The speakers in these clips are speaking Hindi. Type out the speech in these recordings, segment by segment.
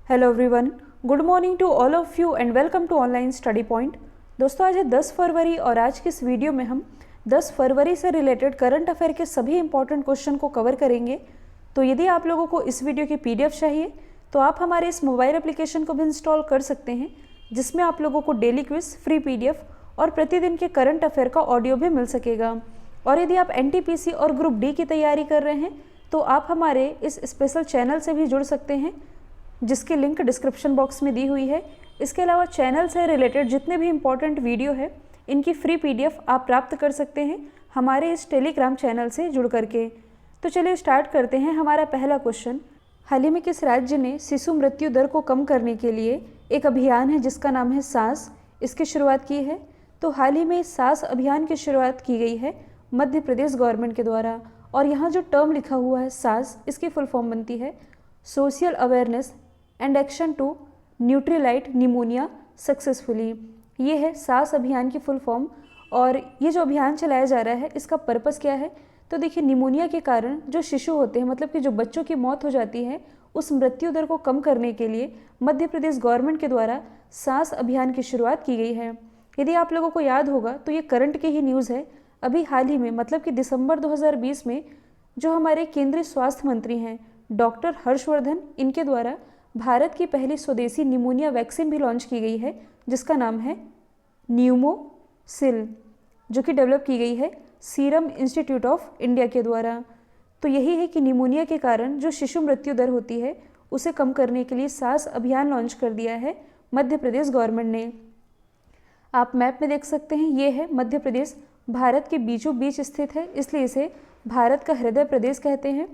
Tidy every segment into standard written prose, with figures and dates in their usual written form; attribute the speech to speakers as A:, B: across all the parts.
A: Hello everyone, good morning to all of you and welcome to online study point. दोस्तों, आज है 10 फरवरी और आज की इस वीडियो में हम 10 फरवरी से रिलेटेड करंट अफेयर के सभी इंपॉर्टेंट क्वेश्चन को कवर करेंगे। तो यदि आप लोगों को इस वीडियो की पीडीएफ चाहिए तो आप हमारे इस मोबाइल एप्लीकेशन को भी इंस्टॉल कर सकते हैं, जिसमें आप लोगों को डेली क्विज, फ्री पीडीएफ और प्रतिदिन के करंट अफेयर का ऑडियो भी मिल सकेगा। और यदि आप एनटीपीसी और ग्रुप डी की तैयारी कर रहे हैं तो आप हमारे इस स्पेशल चैनल से भी जुड़ सकते हैं, जिसकी लिंक डिस्क्रिप्शन बॉक्स में दी हुई है। इसके अलावा चैनल से रिलेटेड जितने भी इंपॉर्टेंट वीडियो है, इनकी फ्री पीडीएफ आप प्राप्त कर सकते हैं हमारे इस टेलीग्राम चैनल से जुड़ करके। तो चलिए स्टार्ट करते हैं। हमारा पहला क्वेश्चन, हाल ही में किस राज्य ने शिशु मृत्यु दर को कम करने के लिए एक अभियान है जिसका नाम है सास, इसकी शुरुआत की है? तो हाल ही में इस सास अभियान की शुरुआत की गई है मध्य प्रदेश गवर्नमेंट के द्वारा। और यहाँ जो टर्म लिखा हुआ है सास, इसकी फुल फॉर्म बनती है social awareness and action to neutralise pneumonia successfully. ये है सास अभियान की फुल फॉर्म। और ये जो अभियान चलाया जा रहा है, इसका पर्पस क्या है? तो देखिए, निमोनिया के कारण जो शिशु होते हैं, मतलब कि जो बच्चों की मौत हो जाती है, उस मृत्यु दर को कम करने के लिए मध्य प्रदेश गवर्नमेंट के द्वारा सास अभियान की शुरुआत की गई है। यदि आप लोगों को याद होगा तो ये करंट की ही न्यूज़ है। अभी हाल ही में, मतलब कि दिसंबर 2020 में, जो हमारे केंद्रीय स्वास्थ्य मंत्री हैं डॉक्टर हर्षवर्धन, इनके द्वारा भारत की पहली स्वदेशी निमोनिया वैक्सीन भी लॉन्च की गई है, जिसका नाम है न्यूमोसिल, जो कि डेवलप की गई है सीरम इंस्टीट्यूट ऑफ इंडिया के द्वारा। तो यही है कि निमोनिया के कारण जो शिशु मृत्यु दर होती है, उसे कम करने के लिए सास अभियान लॉन्च कर दिया है मध्य प्रदेश गवर्नमेंट ने। आप मैप में देख सकते हैं, ये है मध्य प्रदेश, भारत के बीचों बीच स्थित है, इसलिए इसे भारत का हृदय प्रदेश कहते हैं।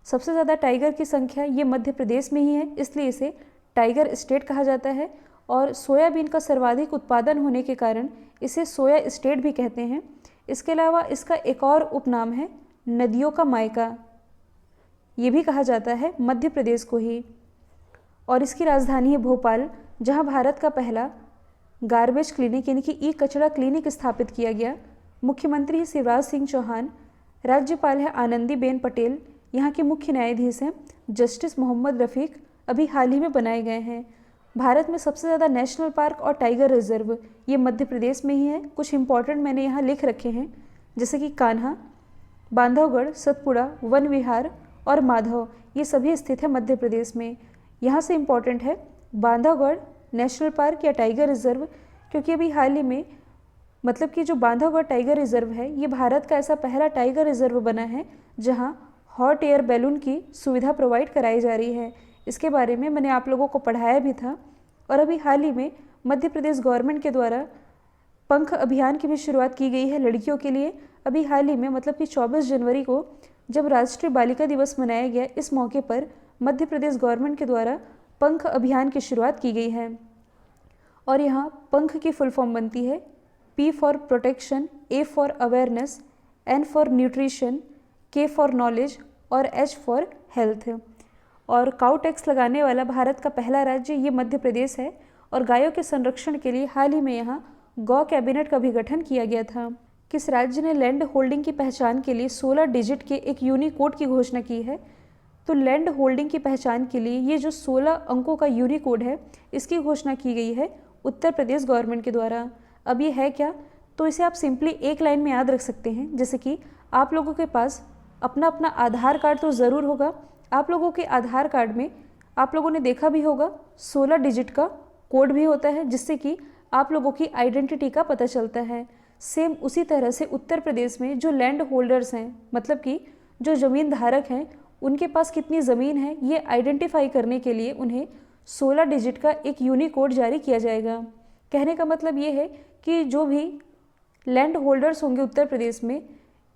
A: सबसे ज़्यादा टाइगर की संख्या ये मध्य प्रदेश में ही है, इसलिए इसे टाइगर स्टेट कहा जाता है। और सोयाबीन का सर्वाधिक उत्पादन होने के कारण इसे सोया स्टेट भी कहते हैं। इसके अलावा इसका एक और उपनाम है नदियों का मायका, ये भी कहा जाता है मध्य प्रदेश को ही। और इसकी राजधानी है भोपाल, जहाँ भारत का पहला गार्बेज क्लिनिक यानी कि ई कचरा क्लिनिक स्थापित किया गया। मुख्यमंत्री है शिवराज सिंह चौहान, राज्यपाल है आनंदीबेन पटेल, यहाँ के मुख्य न्यायाधीश हैं जस्टिस मोहम्मद रफ़ीक, अभी हाल ही में बनाए गए हैं। भारत में सबसे ज़्यादा नेशनल पार्क और टाइगर रिजर्व ये मध्य प्रदेश में ही है। कुछ इंपॉर्टेंट मैंने यहाँ लिख रखे हैं, जैसे कि कान्हा, बांधवगढ़, सतपुड़ा, वन विहार और माधव, ये सभी स्थित है मध्य प्रदेश में। यहाँ से इम्पॉर्टेंट है बांधवगढ़ नेशनल पार्क या टाइगर रिजर्व, क्योंकि अभी हाल ही में, मतलब कि जो बांधवगढ़ टाइगर रिजर्व है, ये भारत का ऐसा पहला टाइगर रिजर्व बना है जहाँ हॉट एयर बैलून की सुविधा प्रोवाइड कराई जा रही है। इसके बारे में मैंने आप लोगों को पढ़ाया भी था। और अभी हाल ही में मध्य प्रदेश गवर्नमेंट के द्वारा पंख अभियान की भी शुरुआत की गई है लड़कियों के लिए। अभी हाल ही में, मतलब कि 24 जनवरी को जब राष्ट्रीय बालिका दिवस मनाया गया, इस मौके पर मध्य प्रदेश गवर्नमेंट के द्वारा पंख अभियान की शुरुआत की गई है। और यहाँ पंख की फुल फॉर्म बनती है P for protection, A for awareness, N for nutrition, K for knowledge और H फॉर हेल्थ। और काउ टैक्स लगाने वाला भारत का पहला राज्य ये मध्य प्रदेश है। और गायों के संरक्षण के लिए हाल ही में यहाँ गौ कैबिनेट का भी गठन किया गया था। किस राज्य ने लैंड होल्डिंग की पहचान के लिए 16 डिजिट के एक यूनिकोड की घोषणा की है? तो लैंड होल्डिंग की पहचान के लिए ये जो 16 अंकों का यूनिकोड है, इसकी घोषणा की गई है उत्तर प्रदेश गवर्नमेंट के द्वारा। अब ये है क्या? तो इसे आप सिंपली एक लाइन में याद रख सकते हैं, जैसे कि आप लोगों के पास अपना अपना आधार कार्ड तो ज़रूर होगा। आप लोगों के आधार कार्ड में आप लोगों ने देखा भी होगा 16 डिजिट का कोड भी होता है, जिससे कि आप लोगों की आइडेंटिटी का पता चलता है। सेम उसी तरह से उत्तर प्रदेश में जो लैंड होल्डर्स हैं, मतलब कि जो ज़मीन धारक हैं, उनके पास कितनी ज़मीन है, ये आइडेंटिफाई करने के लिए उन्हें 16 डिजिट का एक यूनिकोड जारी किया जाएगा। कहने का मतलब ये है कि जो भी लैंड होल्डर्स होंगे उत्तर प्रदेश में,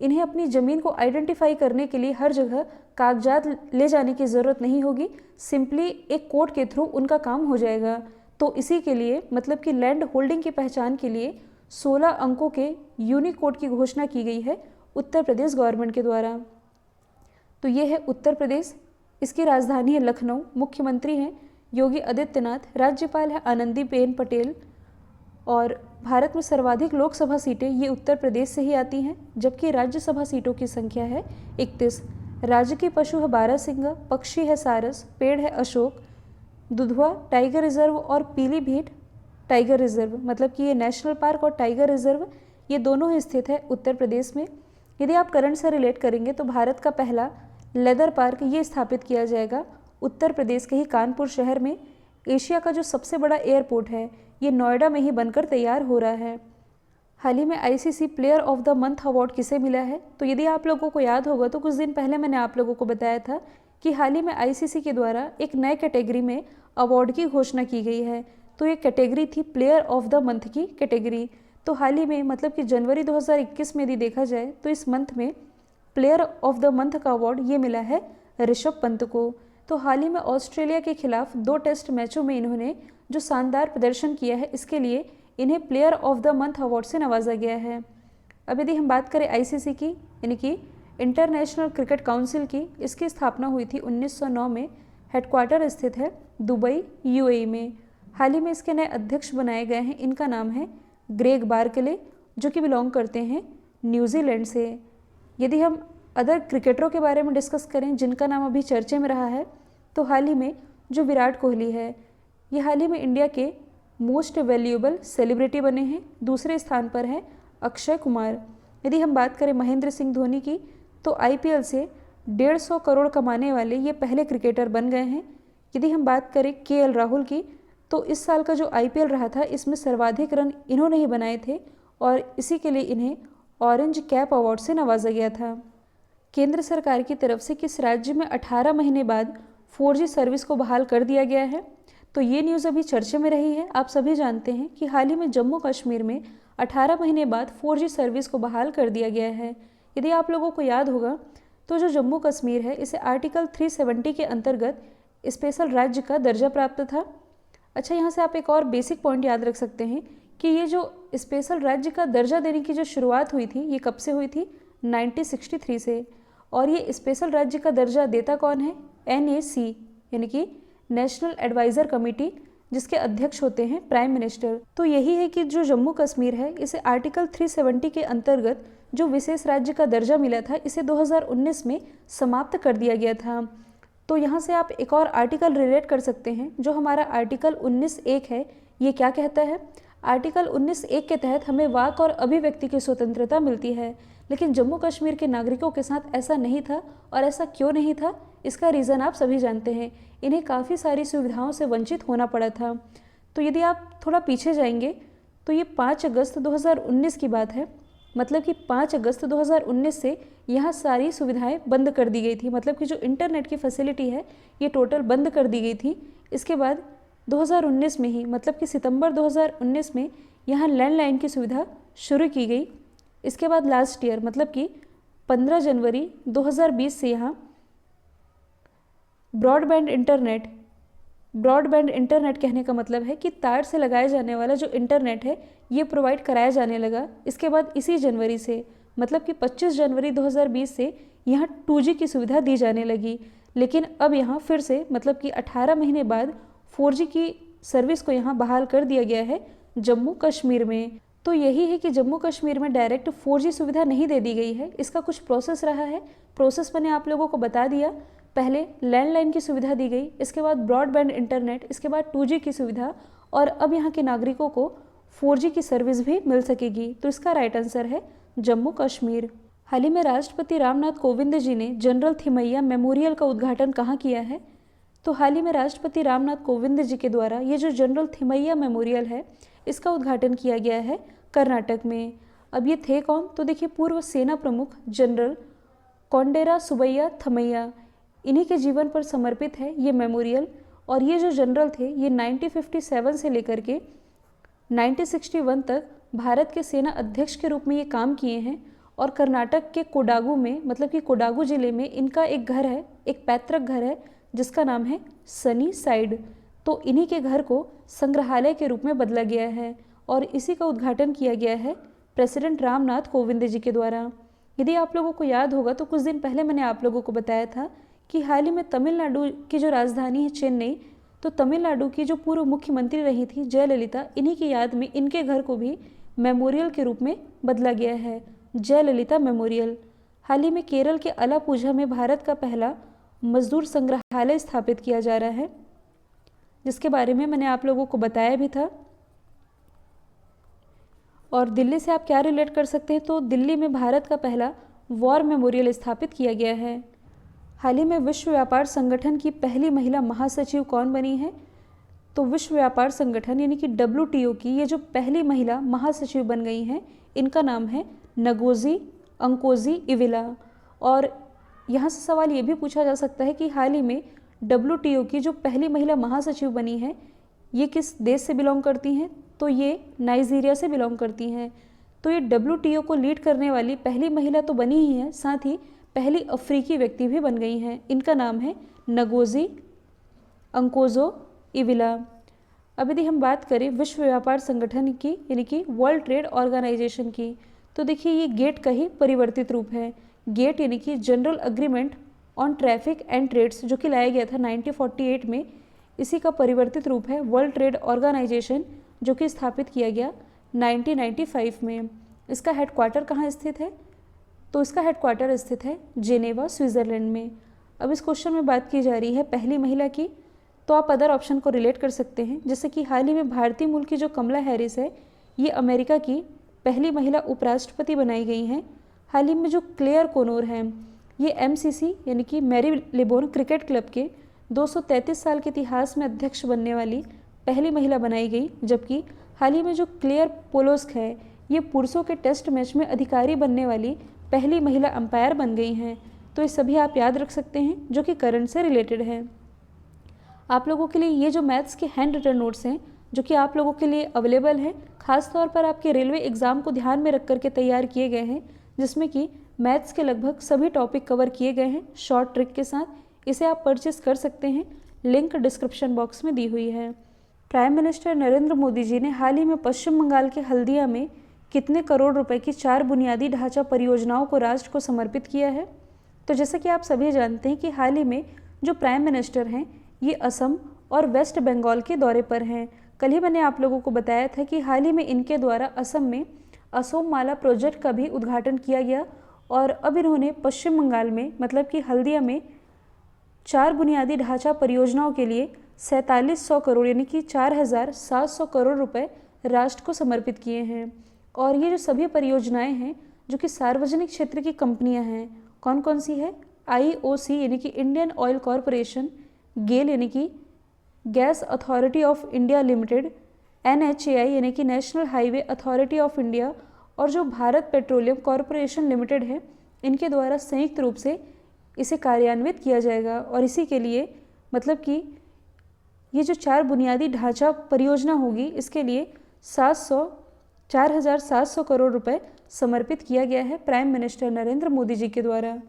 A: इन्हें अपनी ज़मीन को आइडेंटिफाई करने के लिए हर जगह कागजात ले जाने की ज़रूरत नहीं होगी, सिंपली एक कोड के थ्रू उनका काम हो जाएगा। तो इसी के लिए, मतलब कि लैंड होल्डिंग की पहचान के लिए 16 अंकों के यूनिकोड की घोषणा की गई है उत्तर प्रदेश गवर्नमेंट के द्वारा। तो ये है उत्तर प्रदेश, इसकी राजधानी है लखनऊ, मुख्यमंत्री हैं योगी आदित्यनाथ, राज्यपाल है आनंदीबेन पटेल। और भारत में सर्वाधिक लोकसभा सीटें ये उत्तर प्रदेश से ही आती हैं, जबकि राज्यसभा सीटों की संख्या है 31। राज्य के पशु है बारहसिंगा, पक्षी है सारस, पेड़ है अशोक, दुधवा टाइगर रिजर्व और पीलीभीत टाइगर रिजर्व, मतलब कि ये नेशनल पार्क और टाइगर रिजर्व ये दोनों ही स्थित है उत्तर प्रदेश में। यदि आप करंट से रिलेट करेंगे तो भारत का पहला लेदर पार्क ये स्थापित किया जाएगा उत्तर प्रदेश के ही कानपुर शहर में। एशिया का जो सबसे बड़ा एयरपोर्ट है ये नोएडा में ही बनकर तैयार हो रहा है। हाल ही में ICC player of the month award किसे मिला है? तो यदि आप लोगों को याद होगा तो कुछ दिन पहले मैंने आप लोगों को बताया था कि हाल ही में आईसीसी के द्वारा एक नए कैटेगरी में अवार्ड की घोषणा की गई है। तो ये कैटेगरी थी प्लेयर ऑफ द मंथ की कैटेगरी। तो हाल ही में मतलब कि जनवरी 2021 में यदि देखा जाए तो इस मंथ में प्लेयर ऑफ द मंथ का अवार्ड ये मिला है ऋषभ पंत को। तो हाल ही में ऑस्ट्रेलिया के खिलाफ 2 टेस्ट मैचों में इन्होंने जो शानदार प्रदर्शन किया है इसके लिए इन्हें player of the month award से नवाजा गया है। अब यदि हम बात करें आईसीसी की, यानी कि इंटरनेशनल क्रिकेट काउंसिल की, इसकी स्थापना हुई थी 1909 में। हेडक्वार्टर स्थित है दुबई यूएई में। हाल ही में इसके नए अध्यक्ष बनाए गए हैं, इनका नाम है ग्रेग बार्कले, जो कि बिलोंग करते हैं न्यूजीलैंड से। यदि हम अदर क्रिकेटरों के बारे में डिस्कस करें जिनका नाम अभी चर्चे में रहा है, तो हाल ही में जो विराट कोहली है ये हाल ही में इंडिया के मोस्ट वैल्यूएबल सेलिब्रिटी बने हैं। दूसरे स्थान पर है अक्षय कुमार। यदि हम बात करें महेंद्र सिंह धोनी की, तो आईपीएल से 150 करोड़ कमाने वाले ये पहले क्रिकेटर बन गए हैं। यदि हम बात करें केएल राहुल की, तो इस साल का जो आईपीएल रहा था इसमें सर्वाधिक रन इन्होंने ही बनाए थे और इसी के लिए इन्हें ऑरेंज कैप अवार्ड से नवाजा गया था। केंद्र सरकार की तरफ से किस राज्य में 18 महीने बाद 4G सर्विस को बहाल कर दिया गया है? तो ये न्यूज़ अभी चर्चे में रही है। आप सभी जानते हैं कि हाल ही में जम्मू कश्मीर में 18 महीने बाद 4G सर्विस को बहाल कर दिया गया है। यदि आप लोगों को याद होगा तो जो जम्मू कश्मीर है इसे आर्टिकल 370 के अंतर्गत स्पेशल राज्य का दर्जा प्राप्त था। अच्छा, यहाँ से आप एक और बेसिक पॉइंट याद रख सकते हैं कि ये जो स्पेशल राज्य का दर्जा देने की जो शुरुआत हुई थी ये कब से हुई थी? 1963 से। और ये स्पेशल राज्य का दर्जा देता कौन है? NAC, यानी कि नेशनल एडवाइज़र कमेटी, जिसके अध्यक्ष होते हैं प्राइम मिनिस्टर। तो यही है कि जो जम्मू कश्मीर है इसे आर्टिकल 370 के अंतर्गत जो विशेष राज्य का दर्जा मिला था इसे 2019 में समाप्त कर दिया गया था। तो यहाँ से आप एक और आर्टिकल रिलेट कर सकते हैं, जो हमारा आर्टिकल 19(1) है। ये क्या कहता है? आर्टिकल 19(1) के तहत हमें वाक और अभिव्यक्ति की स्वतंत्रता मिलती है, लेकिन जम्मू कश्मीर के नागरिकों के साथ ऐसा नहीं था। और ऐसा क्यों नहीं था? इसका रीज़न आप सभी जानते हैं, इन्हें काफ़ी सारी सुविधाओं से वंचित होना पड़ा था। तो यदि आप थोड़ा पीछे जाएंगे तो ये 5 अगस्त 2019 की बात है। मतलब कि 5 अगस्त 2019 से यहाँ सारी सुविधाएं बंद कर दी गई थी। मतलब कि जो इंटरनेट की फैसिलिटी है ये टोटल बंद कर दी गई थी। इसके बाद 2019 में ही, मतलब कि सितंबर 2019 में यहाँ लैंडलाइन की सुविधा शुरू की गई। इसके बाद लास्ट ईयर मतलब कि 15 जनवरी 2020 से यहाँ ब्रॉडबैंड इंटरनेट कहने का मतलब है कि तार से लगाया जाने वाला जो इंटरनेट है ये प्रोवाइड कराया जाने लगा। इसके बाद इसी जनवरी से मतलब कि 25 जनवरी 2020 से यहाँ 2G की सुविधा दी जाने लगी। लेकिन अब यहाँ फिर से मतलब कि 18 महीने बाद 4G की सर्विस को यहाँ बहाल कर दिया गया है जम्मू कश्मीर में। तो यही है कि जम्मू कश्मीर में डायरेक्ट 4G सुविधा नहीं दे दी गई है, इसका कुछ प्रोसेस रहा है। प्रोसेस मैंने आप लोगों को बता दिया। पहले लैंडलाइन की सुविधा दी गई, इसके बाद ब्रॉडबैंड इंटरनेट, इसके बाद 2G की सुविधा, और अब यहाँ के नागरिकों को 4G की सर्विस भी मिल सकेगी। तो इसका राइट आंसर है जम्मू कश्मीर। हाल ही में राष्ट्रपति रामनाथ कोविंद जी ने जनरल थिमैया मेमोरियल का उद्घाटन कहाँ किया है? तो हाल ही में राष्ट्रपति रामनाथ कोविंद जी के द्वारा ये जो जनरल थिमैया मेमोरियल है इसका उद्घाटन किया गया है कर्नाटक में। अब ये थे कौन? तो देखिए, पूर्व सेना प्रमुख जनरल कोंडेरा सुबैया थमैया, इन्हीं के जीवन पर समर्पित है ये मेमोरियल। और ये जो जनरल थे ये 1957 से लेकर के 1961 तक भारत के सेना अध्यक्ष के रूप में ये काम किए हैं। और कर्नाटक के कोडागू में मतलब कि कोडागू जिले में इनका एक घर है, एक पैतृक घर है जिसका नाम है सनी साइड। तो इन्हीं के घर को संग्रहालय के रूप में बदला गया है और इसी का उद्घाटन किया गया है प्रेसिडेंट रामनाथ कोविंद जी के द्वारा। यदि आप लोगों को याद होगा तो कुछ दिन पहले मैंने आप लोगों को बताया था कि हाल ही में तमिलनाडु की जो राजधानी है चेन्नई, तो तमिलनाडु की जो पूर्व मुख्यमंत्री रही थी जयललिता, इन्हीं की याद में इनके घर को भी मेमोरियल के रूप में बदला गया है, जयललिता मेमोरियल। हाल ही में केरल के अलापुझा में भारत का पहला मजदूर संग्रहालय स्थापित किया जा रहा है। जिसके बारे में मैंने आप लोगों को बताया भी था। और दिल्ली से आप क्या रिलेट कर सकते हैं, तो दिल्ली में भारत का पहला वॉर मेमोरियल स्थापित किया गया है। हाल ही में विश्व व्यापार संगठन की पहली महिला महासचिव कौन बनी है, तो विश्व व्यापार संगठन यानी कि WTO की ये जो पहली महिला महासचिव बन गई हैं, इनका नाम है नगोजी अंकोजी-इविला। और यहाँ से सवाल ये भी पूछा जा सकता है कि हाल ही में WTO की जो पहली महिला महासचिव बनी है, ये किस देश से बिलोंग करती हैं, तो ये नाइजीरिया से बिलोंग करती हैं। तो ये WTO को लीड करने वाली पहली महिला तो बनी ही है, साथ ही पहली अफ्रीकी व्यक्ति भी बन गई हैं। इनका नाम है नगोजी अंकोजो-इविला। अब यदि हम बात करें विश्व व्यापार संगठन की यानी कि वर्ल्ड ट्रेड ऑर्गेनाइजेशन की, तो देखिए ये गेट का ही परिवर्तित रूप है। गेट यानी कि general agreement on traffic and trades, जो कि लाया गया था 1948 में, इसी का परिवर्तित रूप है वर्ल्ड ट्रेड ऑर्गेनाइजेशन, जो कि स्थापित किया गया 1995 में। इसका हेडक्वार्टर कहाँ स्थित है, तो इसका हेडक्वार्टर स्थित है जेनेवा, स्विट्ज़रलैंड में। अब इस क्वेश्चन में बात की जा रही है पहली महिला की, तो आप अदर ऑप्शन को रिलेट कर सकते हैं, जैसे कि हाल ही में भारतीय मूल की जो कमला हैरिस है, ये अमेरिका की पहली महिला उपराष्ट्रपति बनाई गई हैं। हाल ही में जो क्लेयर कोनोर हैं, ये MCC यानी कि मैरी लिबोन क्रिकेट क्लब के 233 साल के इतिहास में अध्यक्ष बनने वाली पहली महिला बनाई गई, जबकि हाल ही में जो क्लेयर पोलोस्क है, ये पुरुषों के टेस्ट मैच में अधिकारी बनने वाली पहली महिला अंपायर बन गई हैं। तो ये सभी आप याद रख सकते हैं, जो कि करंट से रिलेटेड है। आप लोगों के लिए ये जो मैथ्स के हैंड रिटन नोट्स हैं, जो कि आप लोगों के लिए अवेलेबल हैं, खासतौर पर आपके रेलवे एग्ज़ाम को ध्यान में रख करके तैयार किए गए हैं, जिसमें कि मैथ्स के लगभग सभी टॉपिक कवर किए गए हैं शॉर्ट ट्रिक के साथ। इसे आप परचेस कर सकते हैं, लिंक डिस्क्रिप्शन बॉक्स में दी हुई है। प्राइम मिनिस्टर नरेंद्र मोदी जी ने हाल ही में पश्चिम बंगाल के हल्दिया में कितने करोड़ रुपए की 4 बुनियादी ढांचा परियोजनाओं को राष्ट्र को समर्पित किया है, तो जैसा कि आप सभी जानते हैं कि हाल ही में जो प्राइम मिनिस्टर हैं, ये असम और वेस्ट बंगाल के दौरे पर हैं। कल ही मैंने आप लोगों को बताया था कि हाल ही में इनके द्वारा असम में असोम माला प्रोजेक्ट का भी उद्घाटन किया गया, और अब इन्होंने पश्चिम बंगाल में मतलब कि हल्दिया में 4 बुनियादी ढांचा परियोजनाओं के लिए 4700 करोड़ यानी कि 4700 करोड़ रुपए राष्ट्र को समर्पित किए हैं। और ये जो सभी परियोजनाएं हैं, जो कि सार्वजनिक क्षेत्र की कंपनियां हैं, कौन कौन सी है, IOC यानी कि इंडियन ऑयल कॉरपोरेशन, गेल यानी कि gas authority of India limited, NHAI यानी कि national highway authority of India, और जो भारत पेट्रोलियम कॉरपोरेशन लिमिटेड है, इनके द्वारा संयुक्त रूप से इसे कार्यान्वित किया जाएगा। और इसी के लिए मतलब कि ये जो 4 बुनियादी ढांचा परियोजना होगी, इसके लिए 4700 करोड़ रुपए समर्पित किया गया है प्राइम मिनिस्टर नरेंद्र मोदी जी के द्वारा।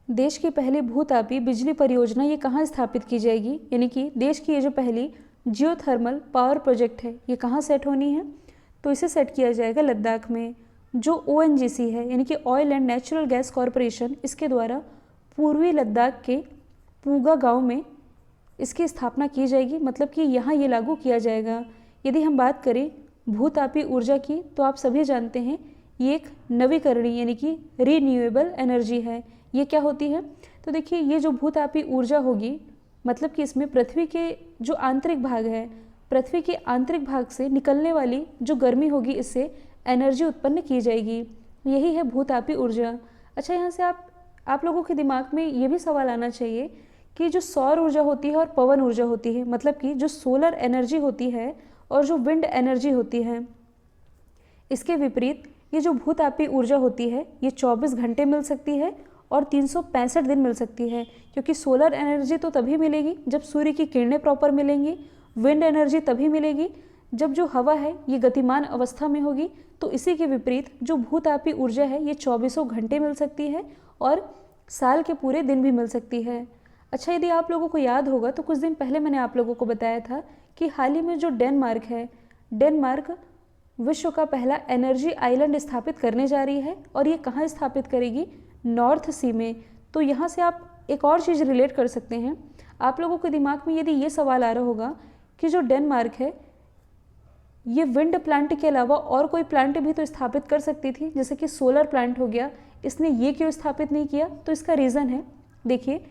A: देश की पहली भूतापी बिजली परियोजना ये कहाँ स्थापित की जाएगी, यानी कि देश की ये जो पहली जियोथर्मल पावर प्रोजेक्ट है, ये कहाँ सेट होनी है, तो इसे सेट किया जाएगा लद्दाख में। जो ONGC है यानी कि oil and natural gas corporation, इसके द्वारा पूर्वी लद्दाख के पूगा गांव में इसकी स्थापना की जाएगी, मतलब कि यहाँ ये लागू किया जाएगा। यदि हम बात करें भूतापी ऊर्जा की, तो आप सभी जानते हैं ये एक नवीकरणीय यानी कि रीन्यूएबल एनर्जी है। ये क्या होती है, तो देखिए ये जो भूतापी ऊर्जा होगी, मतलब कि इसमें पृथ्वी के जो आंतरिक भाग है, पृथ्वी के आंतरिक भाग से निकलने वाली जो गर्मी होगी, इससे एनर्जी उत्पन्न की जाएगी। यही है भूतापी ऊर्जा। अच्छा, यहाँ से आप लोगों के दिमाग में ये भी सवाल आना चाहिए कि जो सौर ऊर्जा होती है और पवन ऊर्जा होती है, मतलब कि जो सोलर एनर्जी होती है और जो विंड एनर्जी होती है, इसके विपरीत ये जो भूतापी ऊर्जा होती है, ये 24 घंटे मिल सकती है और 365 दिन मिल सकती है। क्योंकि सोलर एनर्जी तो तभी मिलेगी जब सूर्य की किरणें प्रॉपर मिलेंगी, विंड एनर्जी तभी मिलेगी जब जो हवा है ये गतिमान अवस्था में होगी। तो इसी के विपरीत जो भूतापी ऊर्जा है, ये 24 घंटे मिल सकती है और साल के पूरे दिन भी मिल सकती है। अच्छा, यदि आप लोगों को याद होगा तो कुछ दिन पहले मैंने आप लोगों को बताया था कि हाल ही में जो डेनमार्क है, डेनमार्क विश्व का पहला एनर्जी आइलैंड स्थापित करने जा रही है। और ये कहाँ स्थापित करेगी, नॉर्थ सी में। तो यहाँ से आप एक और चीज़ रिलेट कर सकते हैं। आप लोगों के दिमाग में यदि ये सवाल आ रहा होगा कि जो डेनमार्क है, ये विंड प्लांट के अलावा और कोई प्लांट भी तो स्थापित कर सकती थी, जैसे कि सोलर प्लांट हो गया, इसने ये क्यों स्थापित नहीं किया, तो इसका रीज़न है, देखिए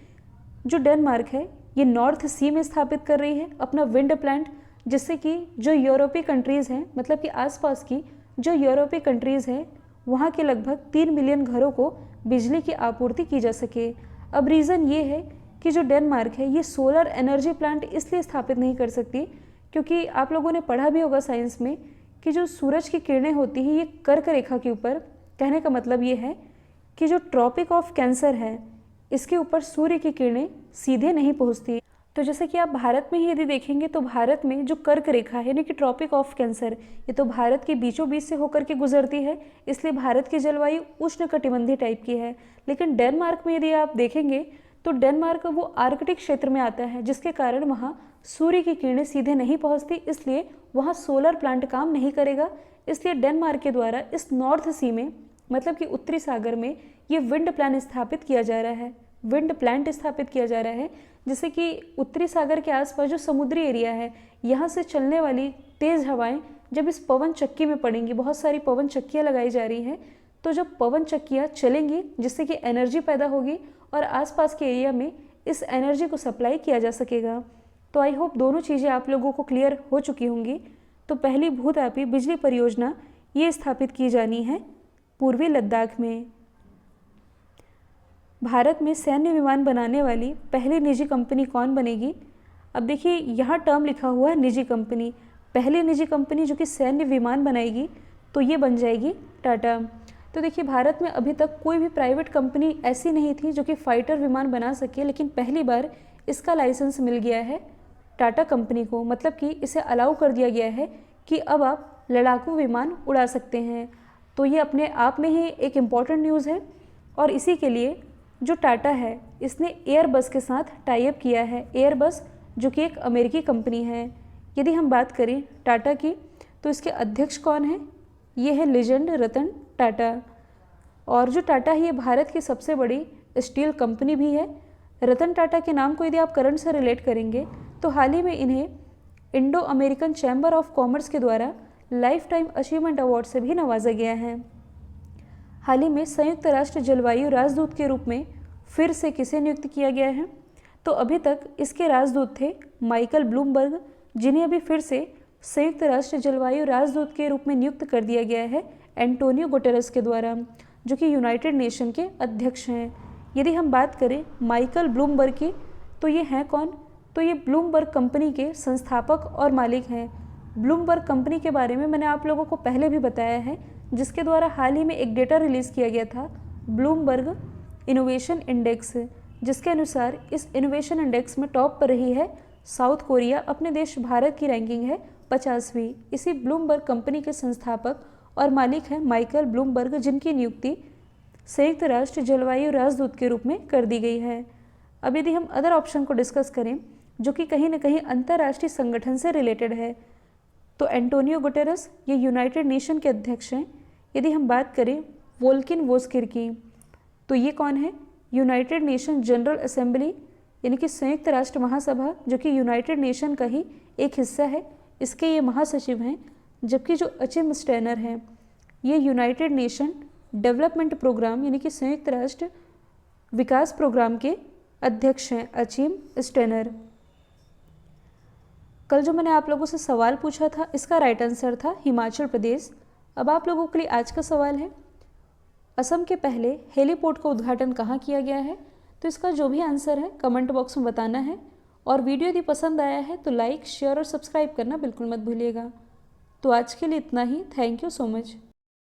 A: जो डेनमार्क है ये नॉर्थ सी में स्थापित कर रही है अपना विंड प्लांट, जिससे कि जो यूरोपीय कंट्रीज़ हैं, मतलब कि आसपास की जो यूरोपीय कंट्रीज़ हैं वहाँ के लगभग 3 मिलियन घरों को बिजली की आपूर्ति की जा सके। अब रीज़न ये है कि जो डेनमार्क है ये सोलर एनर्जी प्लांट इसलिए स्थापित नहीं कर सकती क्योंकि आप लोगों ने पढ़ा भी होगा साइंस में कि जो सूरज की किरणें होती हैं ये कर्क रेखा के ऊपर, कहने का मतलब ये है कि जो ट्रॉपिक ऑफ कैंसर है इसके ऊपर सूर्य की किरणें सीधे नहीं पहुंचती। तो जैसे कि आप भारत में ही यदि देखेंगे तो भारत में जो कर्क रेखा है यानी कि ट्रॉपिक ऑफ कैंसर, ये तो भारत के बीचों बीच से होकर के गुजरती है, इसलिए भारत की जलवायु उष्णकटिबंधीय टाइप की है। लेकिन डेनमार्क में यदि आप देखेंगे तो डेनमार्क वो आर्कटिक क्षेत्र में आता है, जिसके कारण वहाँ सूर्य की किरणें सीधे नहीं पहुँचती, इसलिए वहाँ सोलर प्लांट काम नहीं करेगा। इसलिए डेनमार्क के द्वारा इस नॉर्थ सी में, मतलब कि उत्तरी सागर में, ये विंड प्लांट स्थापित किया जा रहा है, विंड प्लांट स्थापित किया जा रहा है, जिससे कि उत्तरी सागर के आसपास जो समुद्री एरिया है यहाँ से चलने वाली तेज़ हवाएं जब इस पवन चक्की में पड़ेंगी, बहुत सारी पवन चक्कियाँ लगाई जा रही हैं, तो जब पवन चक्कियाँ चलेंगी जिससे कि एनर्जी पैदा होगी और आसपास के एरिया में इस एनर्जी को सप्लाई किया जा सकेगा। तो आई होप दोनों चीज़ें आप लोगों को क्लियर हो चुकी होंगी। तो पहली भूतापी बिजली परियोजना ये स्थापित की जानी है पूर्वी लद्दाख में। भारत में सैन्य विमान बनाने वाली पहली निजी कंपनी कौन बनेगी? अब देखिए यहाँ टर्म लिखा हुआ है निजी कंपनी, पहली निजी कंपनी जो कि सैन्य विमान बनाएगी तो ये बन जाएगी टाटा। तो देखिए भारत में अभी तक कोई भी प्राइवेट कंपनी ऐसी नहीं थी जो कि फाइटर विमान बना सके, लेकिन पहली बार इसका लाइसेंस मिल गया है टाटा कंपनी को, मतलब कि इसे अलाउ कर दिया गया है कि अब आप लड़ाकू विमान उड़ा सकते हैं। तो ये अपने आप में ही एक इम्पॉर्टेंट न्यूज़ है। और इसी के लिए जो टाटा है इसने एयरबस के साथ टाई अप किया है, एयरबस जो कि एक अमेरिकी कंपनी है। यदि हम बात करें टाटा की तो इसके अध्यक्ष कौन है? ये है लेजेंड रतन टाटा। और जो टाटा है ये भारत की सबसे बड़ी स्टील कंपनी भी है। रतन टाटा के नाम को यदि आप करंट से रिलेट करेंगे तो हाल ही में इन्हें Indo American chamber of commerce के द्वारा लाइफ टाइम अचीवमेंट अवार्ड से भी नवाजा गया है। हाल ही में संयुक्त राष्ट्र जलवायु राजदूत के रूप में फिर से किसे नियुक्त किया गया है? तो अभी तक इसके राजदूत थे माइकल ब्लूमबर्ग, जिन्हें अभी फिर से संयुक्त राष्ट्र जलवायु राजदूत के रूप में नियुक्त कर दिया गया है एंटोनियो गुटेरेस के द्वारा, जो कि यूनाइटेड नेशन के अध्यक्ष हैं। यदि हम बात करें माइकल ब्लूमबर्ग की तो ये हैं कौन? तो ये ब्लूमबर्ग कंपनी के संस्थापक और मालिक हैं। ब्लूमबर्ग कंपनी के बारे में मैंने आप लोगों को पहले भी बताया है, जिसके द्वारा हाल ही में एक डेटा रिलीज़ किया गया था ब्लूमबर्ग इनोवेशन इंडेक्स, जिसके अनुसार इस इनोवेशन इंडेक्स में टॉप पर रही है साउथ कोरिया, अपने देश भारत की रैंकिंग है 50वीं। इसी ब्लूमबर्ग कंपनी के संस्थापक और मालिक हैं माइकल ब्लूमबर्ग, जिनकी नियुक्ति संयुक्त राष्ट्र जलवायु राजदूत के रूप में कर दी गई है। अब यदि हम अदर ऑप्शन को डिस्कस करें जो कि कहीं ना कहीं अंतर्राष्ट्रीय संगठन से रिलेटेड है, तो एंटोनियो गुटेरेस ये यूनाइटेड नेशन के अध्यक्ष हैं। यदि हम बात करें वोल्किन वोस्किर की तो ये कौन है? यूनाइटेड नेशन जनरल असेंबली यानी कि संयुक्त राष्ट्र महासभा, जो कि यूनाइटेड नेशन का ही एक हिस्सा है, इसके ये महासचिव हैं। जबकि जो अचिम स्टेनर हैं ये यूनाइटेड नेशन डेवलपमेंट प्रोग्राम यानी कि संयुक्त राष्ट्र विकास प्रोग्राम के अध्यक्ष हैं, अचिम स्टेनर। कल जो मैंने आप लोगों से सवाल पूछा था इसका राइट आंसर था हिमाचल प्रदेश। अब आप लोगों के लिए आज का सवाल है, असम के पहले हेलीपोर्ट का उद्घाटन कहाँ किया गया है? तो इसका जो भी आंसर है कमेंट बॉक्स में बताना है। और वीडियो यदि पसंद आया है तो लाइक, शेयर और सब्सक्राइब करना बिल्कुल मत भूलिएगा। तो आज के लिए इतना ही। Thank you so much.